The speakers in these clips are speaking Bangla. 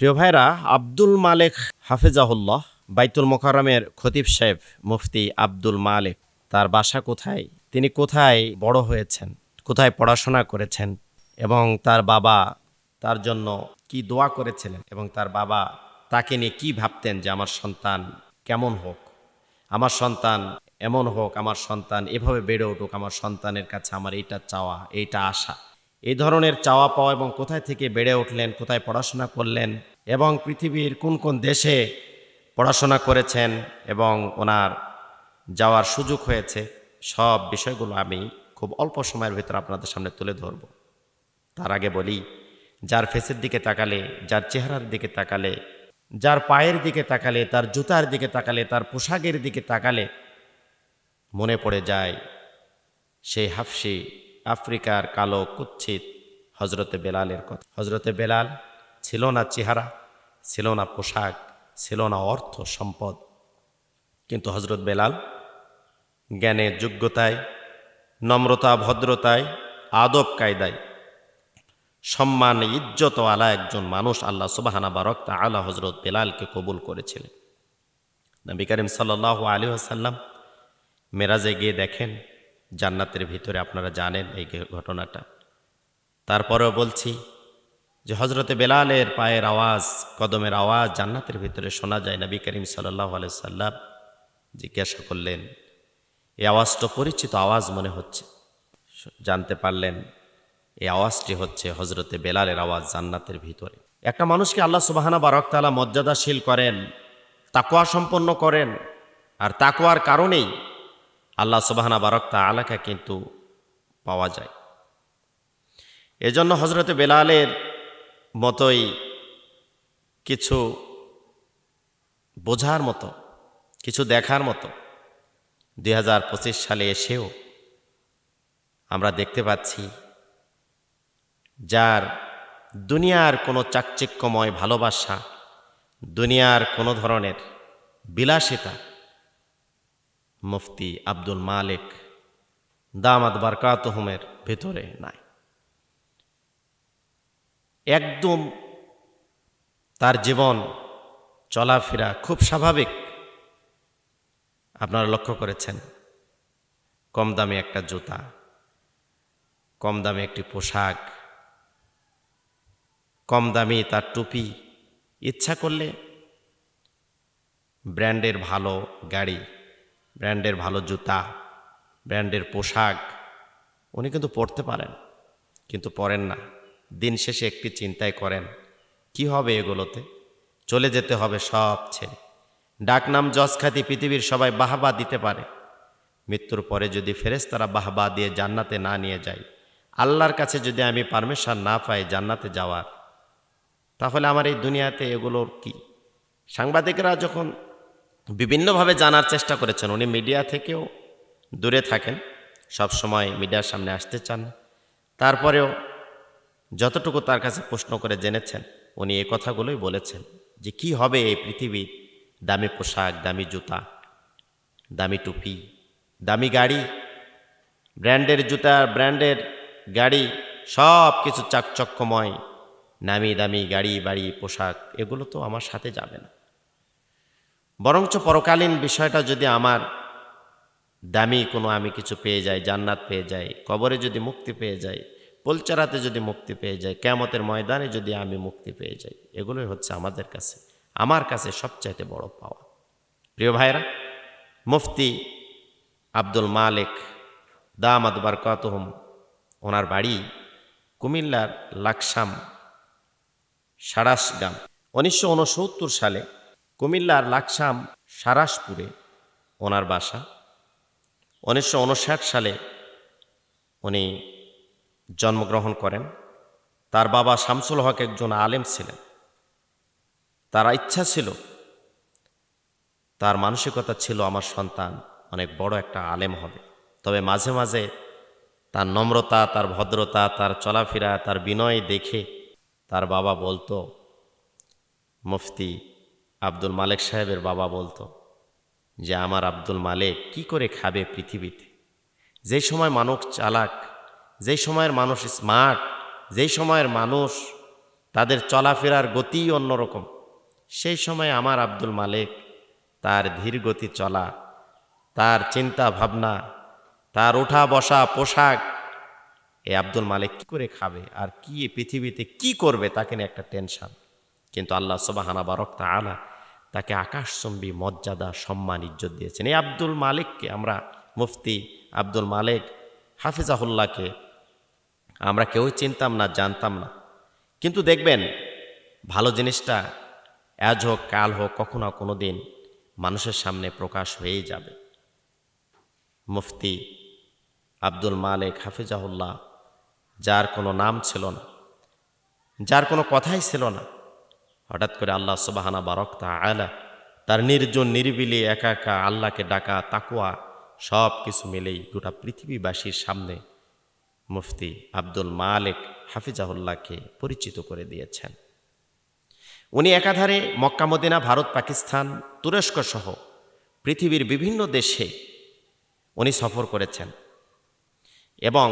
প্রিয় ভাইরা, আব্দুল মালেক হাফেজাহুল্লাহ বাইতুল মোকাররমের খতিব সাহেব মুফতি আব্দুল মালেক, তার বাসা কোথায়, তিনি কোথায় বড় হয়েছেন, কোথায় পড়াশোনা করেছেন এবং তার বাবা তার জন্য কি দোয়া করেছিলেন এবং তার বাবা তাকে নিয়ে কি ভাবতেন যে আমার সন্তান কেমন হোক, আমার সন্তান এমন হোক, আমার সন্তান এভাবে বেড়ে উঠুক, আমার সন্তানের কাছে আমার এইটা চাওয়া, এইটা আশা, এই ধরনের চাওয়া পাওয়া, এবং কোথায় থেকে বেড়ে উঠলেন, কোথায় পড়াশোনা করলেন এবং পৃথিবীর কোন কোন দেশে পড়াশোনা করেছেন এবং ওনার যাওয়ার সুযোগ হয়েছে, সব বিষয়গুলো আমি খুব অল্প সময়ের ভিতরে আপনাদের সামনে তুলে ধরব। তার আগে বলি, যার ফেসের দিকে তাকালে, যার চেহারার দিকে তাকালে, যার পায়ের দিকে তাকালে, তার জুতার দিকে তাকালে, তার পোশাকের দিকে তাকালে মনে পড়ে যায় সেই হাফসি আফ্রিকার কালো কুৎসিত হজরতে বেলালের কথা। হজরতে বেলাল ছিল না চেহারা, ছিল না পোশাক, ছিল না অর্থ সম্পদ, কিন্তু হজরত বেলাল জ্ঞানে, যোগ্যতায়, নম্রতা, ভদ্রতায়, আদব কায়দায়, সম্মান, ইজ্জত আলা একজন মানুষ আল্লাহ সুবহানাহু বারাক তাআলা হজরত বেলালকে কবুল করেছিলেন। নবী করিম সাল্লাল্লাহু আলাইহি ওয়াসাল্লাম মেরাজে গিয়ে দেখেন জান্নাতের ভিতরে, আপনারা জানেন এই ঘটনাটা। তারপরেও বলছি যে হজরতে বেলালের পায়ের আওয়াজ, কদমের আওয়াজ জান্নাতের ভিতরে শোনা যায়। নবী করিম সাল্লাল্লাহু আলাইহি ওয়াসাল্লাম জিজ্ঞাসা করলেন, এই আওয়াজটা পরিচিত আওয়াজ মনে হচ্ছে। জানতে পারলেন এই আওয়াজটি হচ্ছে হজরতে বেলালের আওয়াজ জান্নাতের ভিতরে। একটা মানুষকে আল্লাহ সুবহানাহু বারাক তাআলা মর্যাদাশীল করেন, তাকওয়া সম্পন্ন করেন, আর তাকওয়ার কারণেই আল্লাহ সুবহানাহু বারাক তাআলাকে কিন্তু পাওয়া যায়। এজন্য হজরতে বেলালের মতোই কিছু বোঝার মতো, কিছু দেখার মতো 2025 সালে এসেও আমরা দেখতে পাচ্ছি, যার দুনিয়ার কোনো চাকচিক্যময় ভালোবাসা, দুনিয়ার কোনো ধরনের বিলাসিতা মুফতি আব্দুল মালেক দামাত বারকাতুহুমের ভেতরে নাই। একদম তার জীবন চলাফেরা খুব স্বাভাবিক। আপনারা লক্ষ্য করেছেন, কম দামে একটা জুতা, কম দামে একটি পোশাক, কম দামি তার টুপি, ইচ্ছা করলে ব্র্যান্ডের ভালো গাড়ি, ব্র্যান্ডের ভালো জুতা, ব্র্যান্ডের পোশাক উনি কিন্তু পরতে পারেন, কিন্তু পরেন না। দিন শেষে একটি চিন্তাই করেন, কি হবে এগুলোতে, চলে যেতে হবে সব ছেড়ে। ডাকনাম যশ খ্যাতি পৃথিবীর সবাই বাহবা দিতে পারে, মৃত্যুর পরে যদি ফেরেশতারা বাহবা দিয়ে জান্নাতে না নিয়ে যায়, আল্লাহর কাছে যদি আমি পারমিশন না পাই জান্নাতে যাওয়ার, তাহলে আমার এই দুনিয়াতে এগুলোর কি? সাংবাদিকরা যখন বিভিন্নভাবে জানার চেষ্টা করেছেন, উনি মিডিয়া থেকেও দূরে থাকেন, সব সময় মিডিয়ার সামনে আসতে চান, তারপরেও যতটুকু তার কাছে প্রশ্ন করে জেনেছেন, উনি এই কথাগুলোই বলেছেন যে কি হবে এই পৃথিবীর দামি পোশাক, দামি জুতা, দামি টুপি, দামি গাড়ি, ব্র্যান্ডের জুতা, ব্র্যান্ডের গাড়ি, সব কিছু চাকচক্যময় নামি দামি গাড়ি, বাড়ি, পোশাক, এগুলো তো আমার সাথে যাবে না। বরঞ্চ পরকালীন বিষয়টা যদি আমার দামি কোনো আমি কিছু পেয়ে যাই, জান্নাত পেয়ে যাই, কবরে যদি মুক্তি পেয়ে যাই, পুলচারাতে যদি মুক্তি পেয়ে যাই, কিয়ামতের ময়দানে যদি আমি মুক্তি পেয়ে যাই, এগুলোই হচ্ছে আমাদের কাছে, আমার কাছে সবচাইতে বড় পাওয়া। প্রিয় ভাইরা, মুফতি আব্দুল মালেক দামাত বারকাতুহুম, ওনার বাড়ি কুমিল্লার লাকসাম সারাসগ্রাম। 1969 সালে কুমিল্লার লাকসাম সারাসপুরে ওনার বাসা। 1959 সালে উনি জন্মগ্রহণ করেন। তার বাবা শামসুল হক একজন আলেম ছিলেন। তার ইচ্ছা ছিল, তার মানসিকতা ছিল, আমার সন্তান অনেক বড় একটা আলেম হবে। তবে মাঝে মাঝে তার নম্রতা, তার ভদ্রতা, তার চলাফেরা, তার বিনয় দেখে তার বাবা বলতো, মুফতি আব্দুল মালেক সাহেবের বাবা বলতো যে আমার আব্দুল মালেক কি করে খাবে পৃথিবীতে? যেই সময় মানুষ চালাক, যেই সময়ের মানুষ স্মার্ট, যেই সময়ের মানুষ তাদের চলাফেরার গতিই অন্যরকম। সেই সময় আমার আব্দুল মালেক, তার ধীর গতি চলা, তার চিন্তা ভাবনা, তার ওঠা বসা পোশাক, এই আব্দুল মালেক কি করে খাবে আর কি এ পৃথিবীতে কি করবে তাকে নিয়ে একটা টেনশন। কিন্তু আল্লাহ সুবহানাহু বারাক তাআলা তাকে আকাশচুম্বী মর্যাদা সম্মান ইজ্জত দিয়েছেন। এই আব্দুল মালেককে আমরা, মুফতি আব্দুল মালেক হাফিজাহুল্লাহকে আমরা কেউই চিনতাম না, জানতাম না। কিন্তু দেখবেন ভালো জিনিসটা আজ হোক কাল হোক কখনো কোনো দিন মানুষের সামনে প্রকাশ হয়েই যাবে। মুফতি আব্দুল মালেক হাফিজাহুল্লাহ, যার কোনো নাম ছিল না, যার কোনো কথাই ছিল না, হঠাৎ করে আল্লাহ সুবহানাহু বারাক তাআলা তার নির্জন নিরিবিলি একা একা আল্লাহকে ডাকা, তাকওয়া সব কিছু মিলেই গোটা পৃথিবীবাসীর সামনে মুফতি আব্দুল মালেক হাফিজাহুল্লাহকে পরিচিত করে দিয়েছেন। উনি একাধারে মক্কা মদিনা, ভারত, পাকিস্তান, তুরস্ক সহ পৃথিবীর বিভিন্ন দেশে উনি সফর করেছেন এবং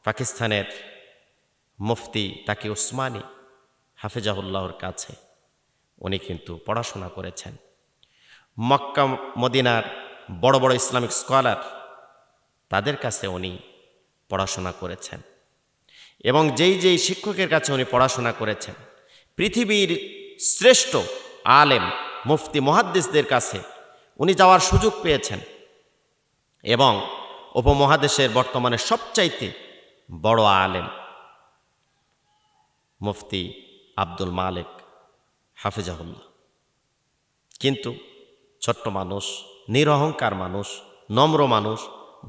পাকিস্তানের মুফতি তাকি উসমানী হাফিজাহুল্লাহর কাছে উনি কিন্তু পড়াশোনা করেছেন। মক্কা মদিনার বড় বড় ইসলামিক স্কলার, তাদের কাছে উনি পড়াশোনা করেছেন এবং যেই যেই শিক্ষকের কাছে উনি পড়াশোনা করেছেন, পৃথিবীর শ্রেষ্ঠ আলেম মুফতি মুহাদ্দিসদের কাছে উনি যাওয়ার সুযোগ পেয়েছেন এবং উপমহাদেশের বর্তমানে সবচাইতে বড় আলেম মুফতি আব্দুল মালেক হাফিজাহুল্লাহ। কিন্তু ছোট্ট মানুষ, নিরহংকার মানুষ, নম্র মানুষ,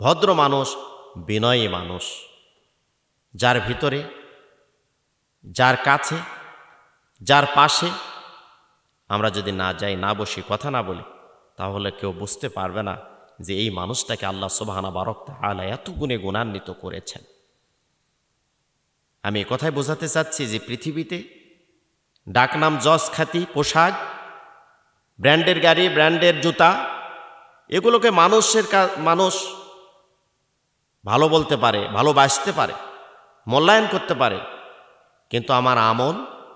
ভদ্র মানুষ, বিনয়ী মানুষ, যার ভিতরে, যার কাছে, যার পাশে আমরা যদি না যাই, না বসি, কথা না বলি, তাহলে কেউ বুঝতে পারবে না যে এই মানুষটাকে আল্লাহ সুবহানাহু বারাক তাআলা এত গুণে গুণান্বিত করেছেন। আমি কথায় বোঝাতে চাচ্ছি যে পৃথিবীতে ডাকনাম, যশ, খ্যাতি, পোশাক, ব্র্যান্ডের গাড়ি, ব্র্যান্ডের জুতা, এগুলোকে মানুষ ভালো বলতে পারে, ভালোবাসতে পারে, মূল্যায়ন করতে পারে। কিন্তু আমার আমল,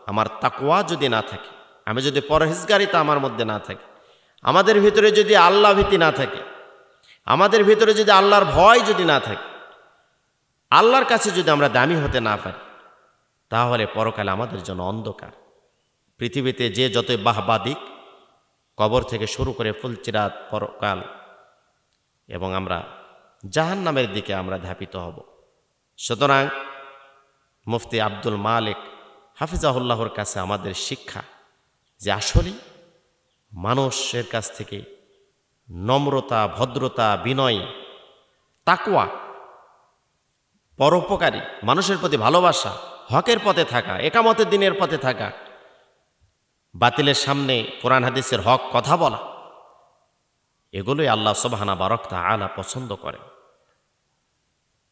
আমার তাকওয়া যদি না থাকে, আমি যদি পরহেজগারিতা আমার মধ্যে না থাকে, আমাদের ভিতরে যদি আল্লাহ ভীতি না থাকে, আমাদের ভিতরে যদি আল্লাহর ভয় যদি না থাকে, আল্লাহর কাছে যদি আমরা দামি হতে না পারি, তাহলে পরকালে আমাদের জন্য অন্ধকার। পৃথিবীতে যে যতই বাহবা দিক, কবর থেকে শুরু করে ফুলচিরাত পরকাল, এবং আমরা জাহান্নামের দিকে আমরা ধাপিত হব। সুতরাং মুফতি আব্দুল মালেক হাফিজাহুল্লাহর কাছে আমাদের শিক্ষা যে আসলে মানুষের কাছ থেকে নম্রতা, ভদ্রতা, বিনয়, তাকওয়া, পরোপকারী, মানুষের প্রতি ভালোবাসা, হকের পথে থাকা, একামতের দিনের পথে থাকা, বাতিলের সামনে কোরআন হাদিসের হক কথা বলা, এগুলোই আল্লাহ সুবহানাহু বারাক তাআলা পছন্দ করেন।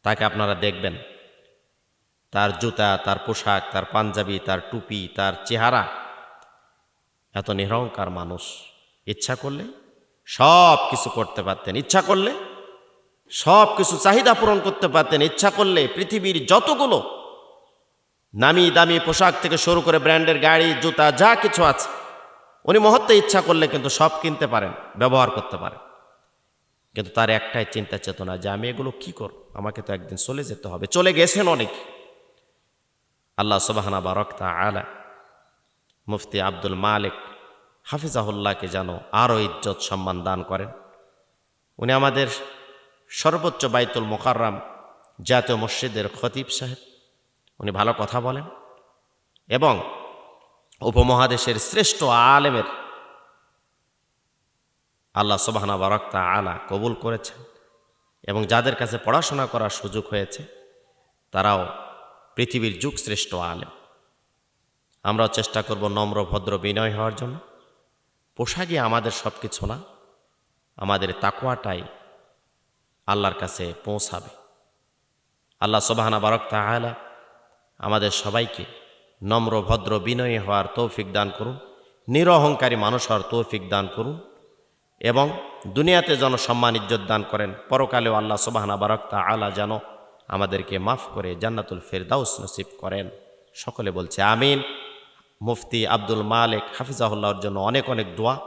তাকে আপনারা দেখবেন, তার জুতা, তার পোশাক, তার পাঞ্জাবি, তার টুপি, তার চেহারা, এত নিরহংকার মানুষ। ইচ্ছা করলে সব কিছু করতে পারতেন, ইচ্ছা করলে সব কিছু চাহিদা পূরণ করতে পারতেন, ইচ্ছা করলে পৃথিবীর যতগুলো নামি দামি পোশাক থেকে শুরু করে ব্র্যান্ডের গাড়ি, জুতা, যা কিছু আছে, উনি মুহূর্তে ইচ্ছা করলে কিন্তু সব কিনতে পারেন, ব্যবহার করতে পারেন। কিন্তু তার একটাই চিন্তা চেতনা যে আমি এগুলো কি করব, আমাকে তো একদিন চলে যেতে হবে। চলে গেছেন অনেক। আল্লাহ সুবহানাহু বারাক তাআলা মুফতি আব্দুল মালেক হাফিজাহুল্লাহকে যেন আরও ইজ্জত সম্মান দান করেন। উনি আমাদের সর্বোচ্চ বাইতুল মুকাররম জাতীয় মসজিদের খতিব সাহেব, উনি ভালো কথা বলেন এবং উপমহাদেশের শ্রেষ্ঠ আলেমের আল্লাহ সুবহানাহু বারাক তাআলা কবুল করেছেন এবং যাদের কাছে পড়াশোনা করার সুযোগ হয়েছে তারাও পৃথিবীর যুগ শ্রেষ্ঠ আলেম। আমরাও চেষ্টা করব নম্র, ভদ্র, বিনয় হওয়ার জন্য। পোশাকই আমাদের সব কিছু না, আমাদের তাকওয়াটাই আল্লাহর কাছে পৌঁছাবে। আল্লাহ সুবহানাহু বারাক তাআলা আমাদের সবাইকে নম্র, ভদ্র, বিনয়ী হওয়ার তৌফিক দান করুন, নিরহংকারী মানুষ হওয়ার তৌফিক দান করুন এবং দুনিয়াতে যেন সম্মান ইজ্জত দান করেন, পরকালেও আল্লাহ সুবহানাহু বারাক তাআলা যেন আমাদেরকে মাফ করে জান্নাতুল ফেরদাউস নসিব করেন। সকলে বলছে আমিন। মুফতি আব্দুল মালেক হাফিজাহুল্লাহর জন্য অনেক অনেক দোয়া।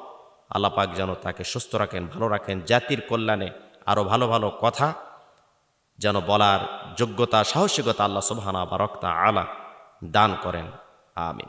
আল্লাহ পাক যেন তাকে সুস্থ রাখেন, ভালো রাখেন, জাতির কল্যাণে আরও ভালো ভালো কথা যেন বলার যোগ্যতা, সাহসিকতা আল্লাহ সুবহানাহু ওয়া তাআলা দান করেন। আমিন।